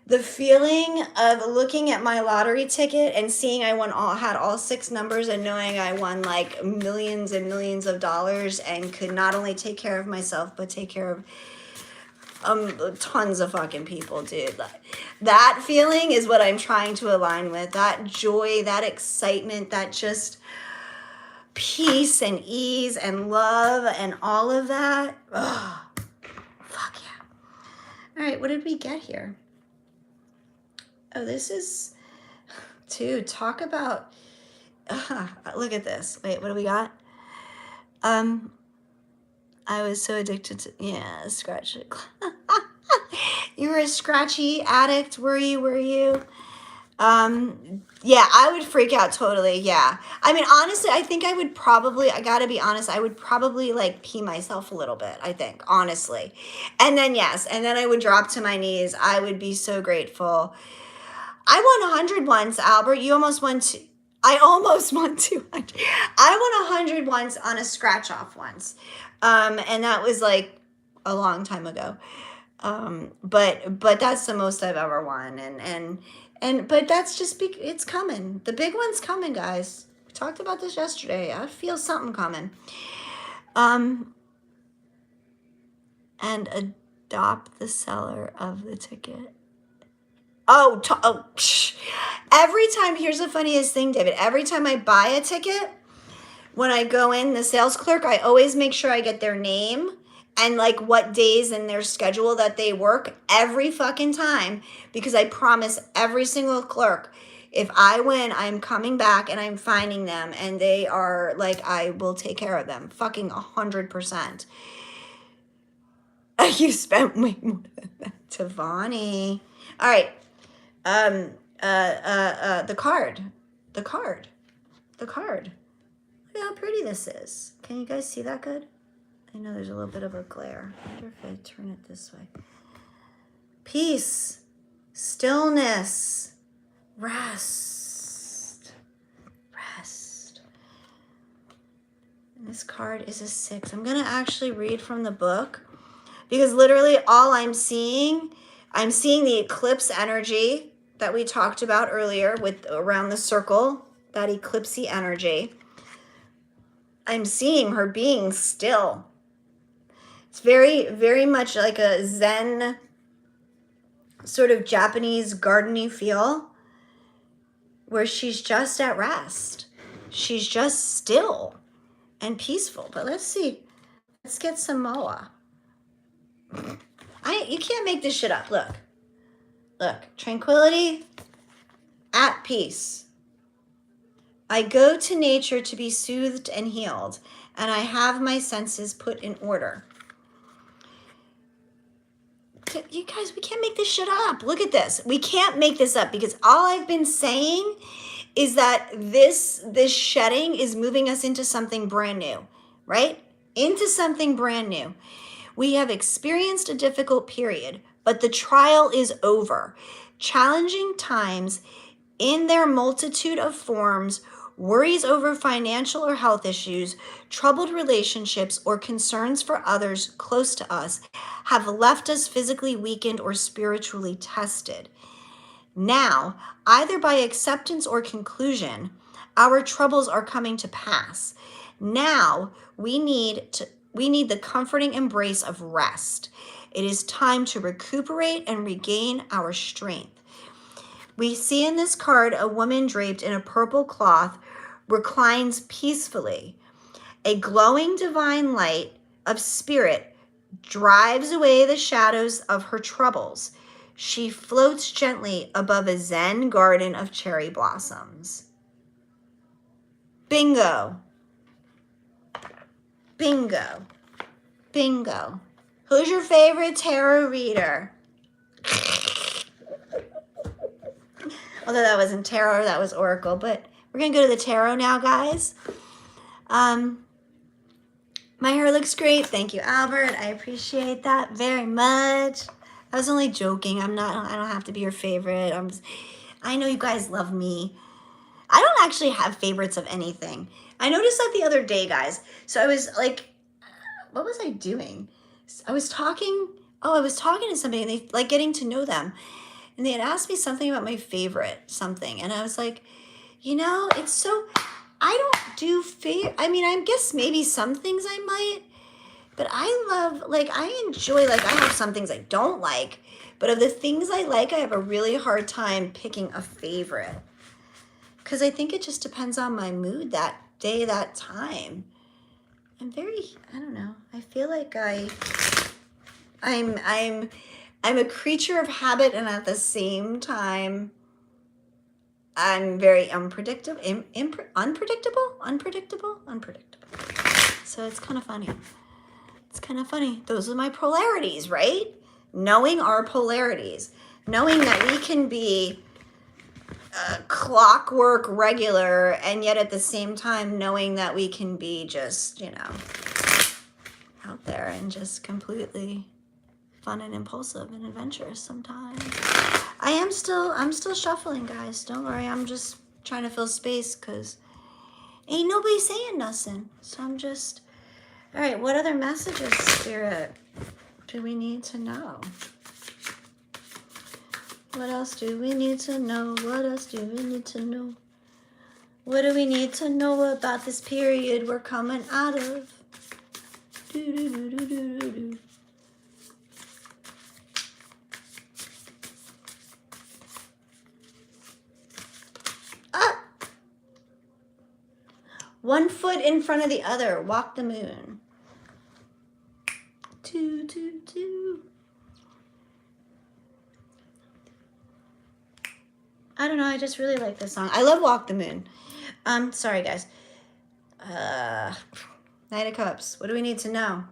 the feeling of looking at my lottery ticket and seeing I had all 6 numbers, and knowing I won like millions and millions of dollars and could not only take care of myself, but take care of tons of fucking people, dude. That feeling is what I'm trying to align with. That joy, that excitement, that just, peace and ease and love and all of that. Oh, fuck yeah. All right, what did we get here? Oh, this is, dude, talk about, look at this. Wait, what do we got? I was so addicted to, yeah, scratch it. You were a scratchy addict, were you? Yeah, I would freak out totally, yeah. I mean, honestly, I think I would probably, I gotta be honest, I would probably like pee myself a little bit, I think, honestly. And then, yes, and then I would drop to my knees. I would be so grateful. I won 100 once, Albert. You almost won two. I almost won 200. I won 100 once on a scratch off once. And that was like a long time ago. But that's the most I've ever won. But that's just, it's coming. The big one's coming, guys. We talked about this yesterday. I feel something coming. And adopt the seller of the ticket. Every time, here's the funniest thing, David. Every time I buy a ticket, when I go in, the sales clerk, I always make sure I get their name and like what days in their schedule that they work every fucking time, because I promise every single clerk, if I win, I'm coming back and I'm finding them, and they are like, I will take care of them. Fucking 100%. You spent way more than that, Tavani. All right. The card. Look at how pretty this is. Can you guys see that good? I know there's a little bit of a glare. I wonder if I turn it this way. Peace, stillness, rest. And this card is a 6. I'm gonna actually read from the book, because literally all I'm seeing the eclipse energy that we talked about earlier with around the circle, that eclipsey energy. I'm seeing her being still. It's very, very much like a Zen sort of Japanese gardeny feel, where she's just at rest. She's just still and peaceful. But let's see. Let's get some Moa. You can't make this shit up. Look, tranquility, at peace. I go to nature to be soothed and healed, and I have my senses put in order. You guys, we can't make this shit up. Look at this. We can't make this up, because all I've been saying is that this shedding is moving us into something brand new, right? Into something brand new. We have experienced a difficult period, but the trial is over. Challenging times in their multitude of forms, worries over financial or health issues, troubled relationships, or concerns for others close to us have left us physically weakened or spiritually tested. Now, either by acceptance or conclusion, our troubles are coming to pass. Now, we need the comforting embrace of rest. It is time to recuperate and regain our strength. We see in this card a woman draped in a purple cloth reclines peacefully. A glowing divine light of spirit drives away the shadows of her troubles. She floats gently above a Zen garden of cherry blossoms. Bingo. Bingo. Bingo. Who's your favorite tarot reader? Although that wasn't tarot, that was oracle. But we're going to go to the tarot now, guys. My hair looks great. Thank you, Albert. I appreciate that very much. I was only joking. I don't have to be your favorite. I know you guys love me. I don't actually have favorites of anything. I noticed that the other day, guys. So I was like, what was I doing? I was talking to somebody, and they like getting to know them. And they had asked me something about my favorite something. And I was like, it's so, I don't do I mean, I guess maybe some things I might, but I love, I enjoy, I have some things I don't like, but of the things I like, I have a really hard time picking a favorite. Because I think it just depends on my mood that day, that time. I'm very, I don't know. I feel like I'm a creature of habit, and at the same time, I'm very unpredictable. Unpredictable. So it's kind of funny. It's kind of funny. Those are my polarities, right? Knowing our polarities. Knowing that we can be clockwork regular, and yet at the same time knowing that we can be just, you know, out there and just completely fun and impulsive and adventurous sometimes. I'm still shuffling, guys. Don't worry. I'm just trying to fill space because ain't nobody saying nothing. So I'm just, all right, what other messages, Spirit, do we need to know? What else do we need to know? What else do we need to know? What do we need to know about this period we're coming out of? Do. Ah! One foot in front of the other. Walk the moon. 2, 2, 2. I don't know, I just really like this song. I love Walk the Moon. Sorry guys. Knight of Cups. What do we need to know?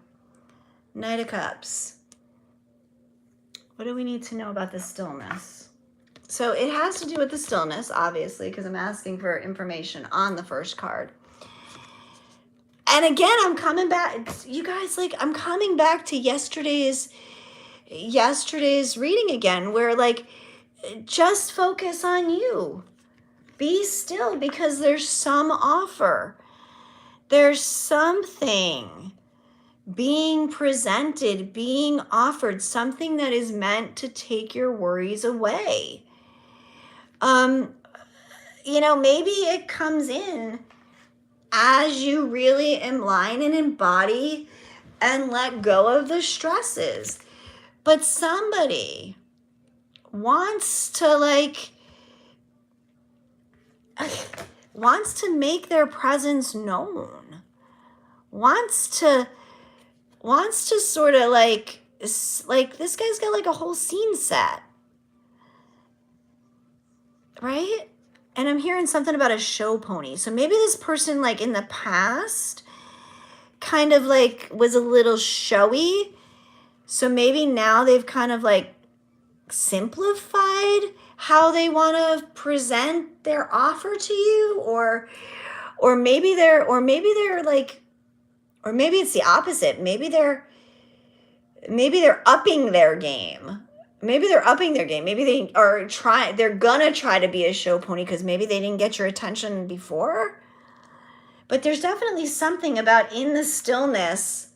Knight of Cups. What do we need to know about the stillness? So it has to do with the stillness, obviously, because I'm asking for information on the first card. And again, I'm coming back. You guys, like, I'm coming back to yesterday's reading again, where, like, just focus on you. Be still, because there's some offer. There's something being presented, being offered, something that is meant to take your worries away. You know, maybe it comes in as you really align and embody and let go of the stresses. But somebody wants to, like, wants to make their presence known, wants to sort of like this guy's got like a whole scene set, right? And I'm hearing something about a show pony. So maybe this person, like, in the past kind of like was a little showy. So maybe now they've kind of like simplified how they want to present their offer to you, or maybe it's the opposite. Maybe they're upping their game. Maybe they're gonna try to be a show pony because maybe they didn't get your attention before. But there's definitely something about in the stillness,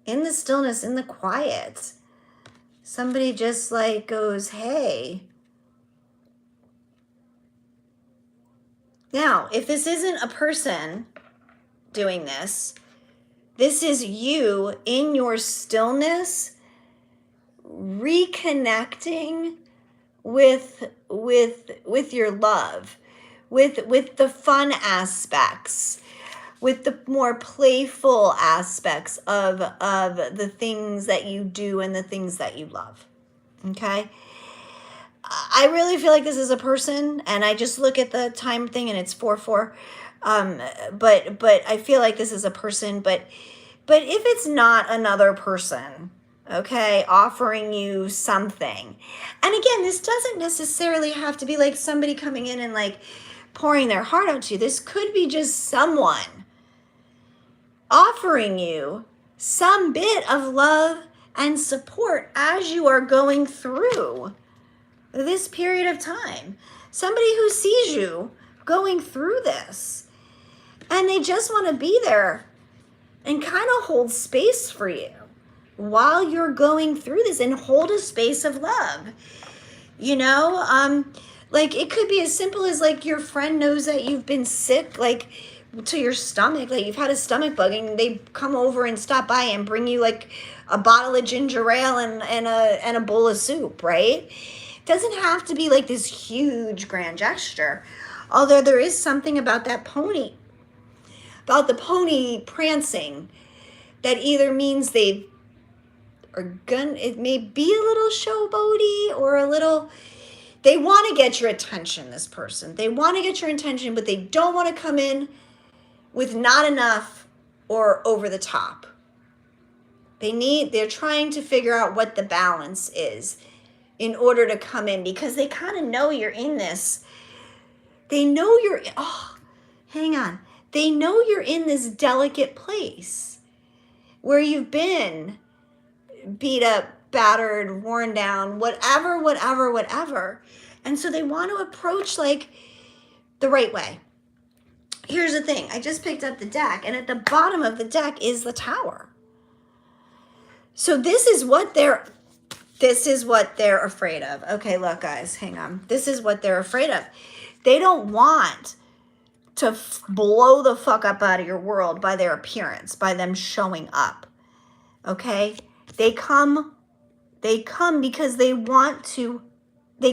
in the quiet, somebody just like goes, hey. Now, if this isn't a person doing this, this is you in your stillness, reconnecting with your love, with the fun aspects, with the more playful aspects of the things that you do and the things that you love. Okay? I really feel like this is a person, and I just look at the time thing and it's 4/4. But I feel like this is a person, but if it's not another person, okay, offering you something. And again, this doesn't necessarily have to be like somebody coming in and like pouring their heart out to you. This could be just someone offering you some bit of love and support as you are going through this period of time. Somebody who sees you going through this, and they just want to be there and kind of hold space for you while you're going through this, and hold a space of love. You know, like it could be as simple as like your friend knows that you've been sick, like to your stomach, like you've had a stomach bug, and they come over and stop by and bring you like a bottle of ginger ale and a bowl of soup, right? It doesn't have to be like this huge grand gesture. Although there is something about that pony. about the pony prancing. That either means they are it may be a little showboaty or a little, they want to get your attention, this person. They want to get your attention, but they don't want to come in with not enough or over the top. They're trying to figure out what the balance is in order to come in, because they kind of know you're in this. They know you're, hang on. They know you're in this delicate place where you've been beat up, battered, worn down, whatever. And so they want to approach like the right way. Here's the thing. I just picked up the deck, and at the bottom of the deck is the Tower. So this is what they're afraid of. Okay, look, guys, hang on. This is what they're afraid of. They don't want to blow the fuck up out of your world by their appearance, by them showing up. Okay? They come because they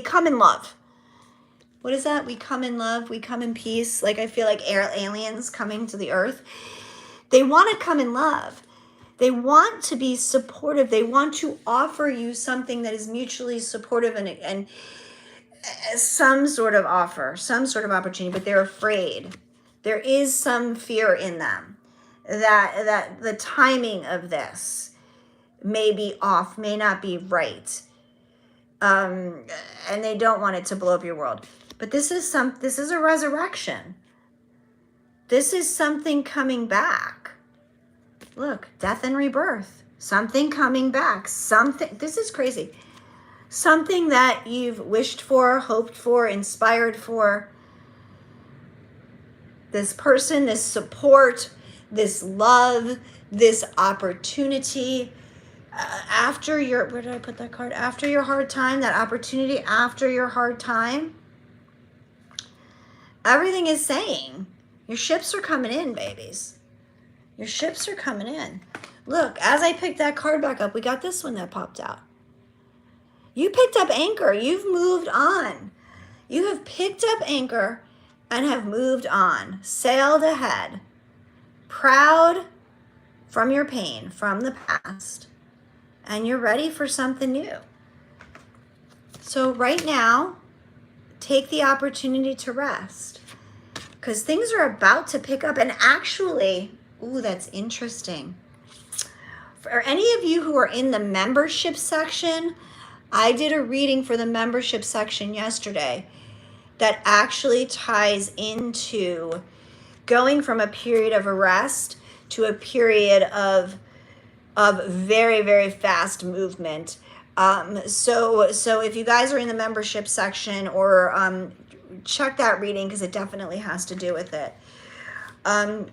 come in love. What is that? We come in love. We come in peace. Like, I feel like aliens coming to the earth. They want to come in love. They want to be supportive. They want to offer you something that is mutually supportive and some sort of offer, some sort of opportunity, but they're afraid. There is some fear in them that the timing of this may be off, may not be right. And they don't want it to blow up your world. But this is a resurrection. This is something coming back. Look, death and rebirth. Something coming back. This is crazy. Something that you've wished for, hoped for, inspired for. This person, this support, this love, this opportunity. After your, where did I put that card? After your hard time, that opportunity after your hard time. Everything is saying, your ships are coming in, babies. Your ships are coming in. Look, as I picked that card back up, we got this one that popped out. You picked up anchor. You've moved on. You have picked up anchor and have moved on. Sailed ahead. Proud from your pain, from the past. And you're ready for something new. So right now, take the opportunity to rest. Because things are about to pick up. And actually, ooh, that's interesting. For any of you who are in the membership section, I did a reading for the membership section yesterday that actually ties into going from a period of arrest to a period of very, very fast movement. So if you guys are in the membership section, or check that reading, because it definitely has to do with it. All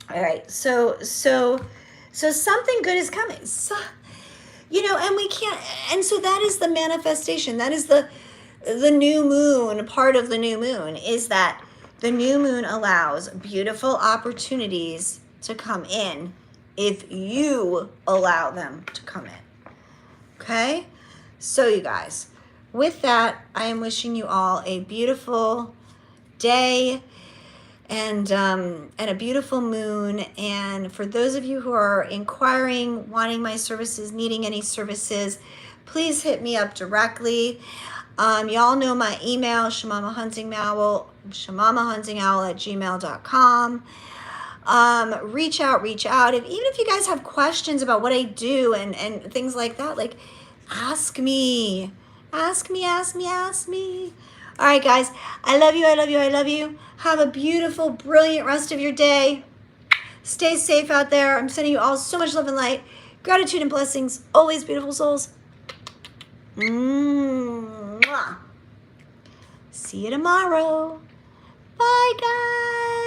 right, so something good is coming. So, and we can't, and so that is the manifestation. That is the new moon. Part of the new moon is that the new moon allows beautiful opportunities to come in if you allow them to come in. Okay? So you guys, with that, I am wishing you all a beautiful day and a beautiful moon. And for those of you who are inquiring, wanting my services, needing any services, please hit me up directly. Y'all know my email, shamamahuntingowl@gmail.com. Reach out. Even if you guys have questions about what I do and things like that, like, ask me. Ask me. All right, guys. I love you. Have a beautiful, brilliant rest of your day. Stay safe out there. I'm sending you all so much love and light. Gratitude and blessings. Always, beautiful souls. Mwah. See you tomorrow. Bye, guys.